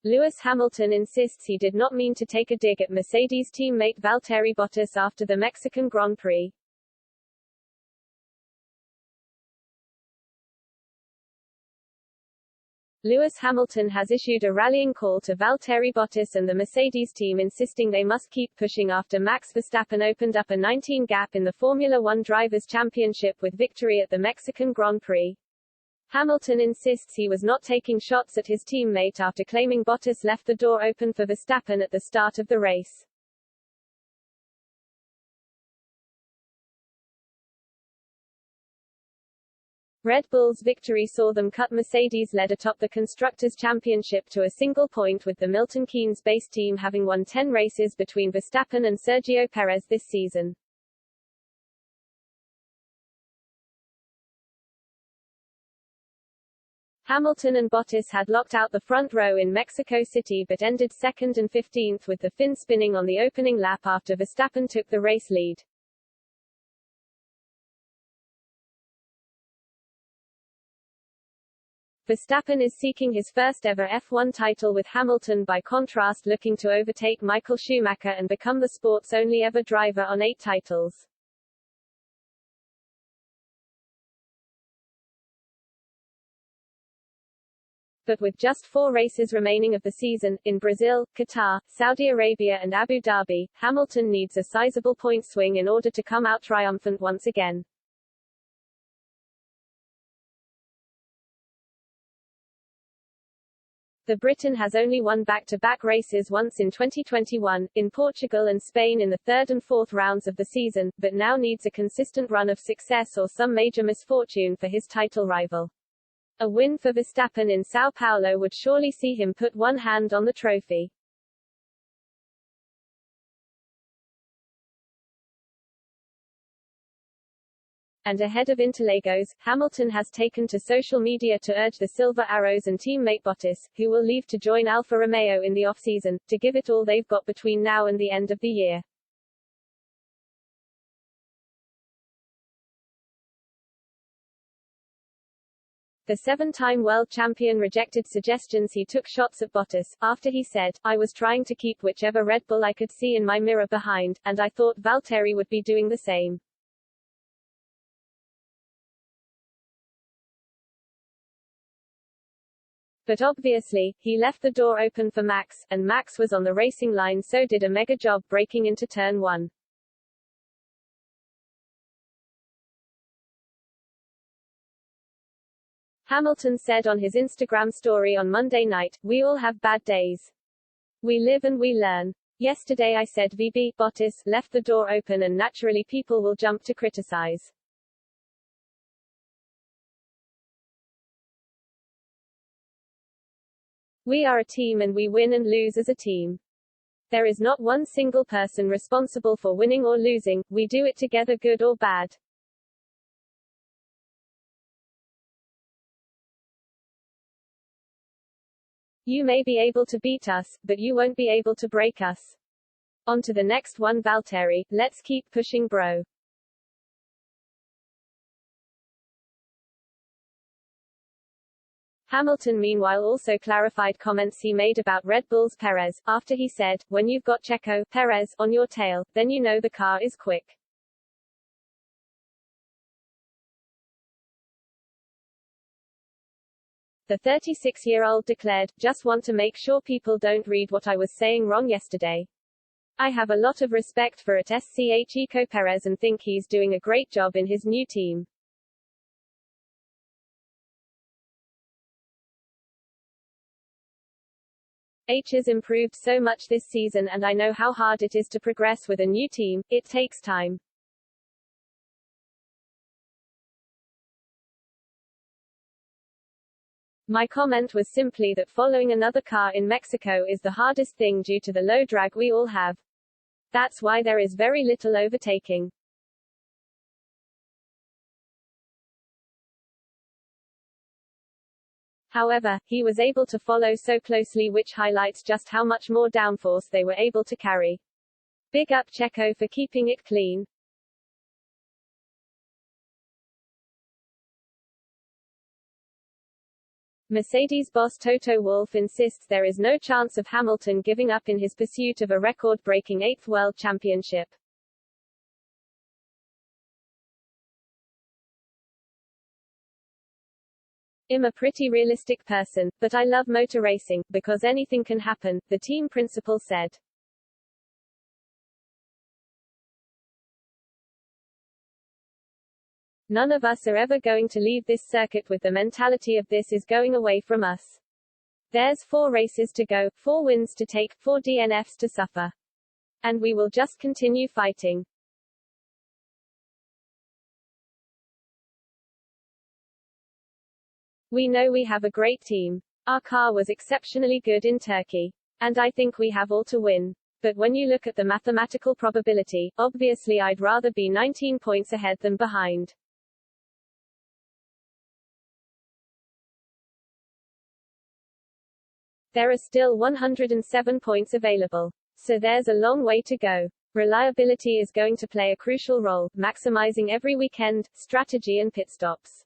Lewis Hamilton insists he did not mean to take a dig at Mercedes teammate Valtteri Bottas after the Mexican Grand Prix. Lewis Hamilton has issued a rallying call to Valtteri Bottas and the Mercedes team, insisting they must keep pushing after Max Verstappen opened up a 19 gap in the Formula One Drivers' Championship with victory at the Mexican Grand Prix. Hamilton insists he was not taking shots at his teammate after claiming Bottas left the door open for Verstappen at the start of the race. Red Bull's victory saw them cut Mercedes' lead atop the Constructors' Championship to a single point, with the Milton Keynes-based team having won 10 races between Verstappen and Sergio Perez this season. Hamilton and Bottas had locked out the front row in Mexico City but ended second and 15th, with the fin spinning on the opening lap after Verstappen took the race lead. Verstappen is seeking his first ever F1 title, with Hamilton by contrast looking to overtake Michael Schumacher and become the sport's only ever driver on 8 titles. But with just 4 races remaining of the season, in Brazil, Qatar, Saudi Arabia and Abu Dhabi, Hamilton needs a sizable point swing in order to come out triumphant once again. The Briton has only won back-to-back races once in 2021, in Portugal and Spain in the 3rd and 4th rounds of the season, but now needs a consistent run of success or some major misfortune for his title rival. A win for Verstappen in São Paulo would surely see him put one hand on the trophy. And ahead of Interlagos, Hamilton has taken to social media to urge the Silver Arrows and teammate Bottas, who will leave to join Alfa Romeo in the off-season, to give it all they've got between now and the end of the year. The 7-time world champion rejected suggestions he took shots at Bottas, after he said, "I was trying to keep whichever Red Bull I could see in my mirror behind, and I thought Valtteri would be doing the same." But obviously, he left the door open for Max, and Max was on the racing line, so did a mega job breaking into turn 1. Hamilton said on his Instagram story on Monday night, "We all have bad days. We live and we learn. Yesterday I said VB, Bottas, left the door open and naturally people will jump to criticize. We are a team and we win and lose as a team. There is not one single person responsible for winning or losing, we do it together, good or bad. You may be able to beat us, but you won't be able to break us. On to the next one, Valtteri, let's keep pushing, bro." Hamilton meanwhile also clarified comments he made about Red Bull's Perez, after he said, "When you've got Checo, Perez, on your tail, then you know the car is quick." The 36-year-old declared, "Just want to make sure people don't read what I was saying wrong yesterday. I have a lot of respect for Checo Perez and think he's doing a great job in his new team. Has improved so much this season and I know how hard it is to progress with a new team, it takes time. My comment was simply that following another car in Mexico is the hardest thing due to the low drag we all have. That's why there is very little overtaking. However, he was able to follow so closely, which highlights just how much more downforce they were able to carry. Big up Checo for keeping it clean." Mercedes boss Toto Wolff insists there is no chance of Hamilton giving up in his pursuit of a record-breaking 8th World Championship. I'm a pretty realistic person, but I love motor racing, because anything can happen, the team principal said. None of us are ever going to leave this circuit with the mentality of this is going away from us. There's 4 races to go, 4 wins to take, 4 DNFs to suffer. And we will just continue fighting. We know we have a great team. Our car was exceptionally good in Turkey. And I think we have all to win. But when you look at the mathematical probability, obviously I'd rather be 19 points ahead than behind. There are still 107 points available. So there's a long way to go. Reliability is going to play a crucial role, maximizing every weekend, strategy and pit stops.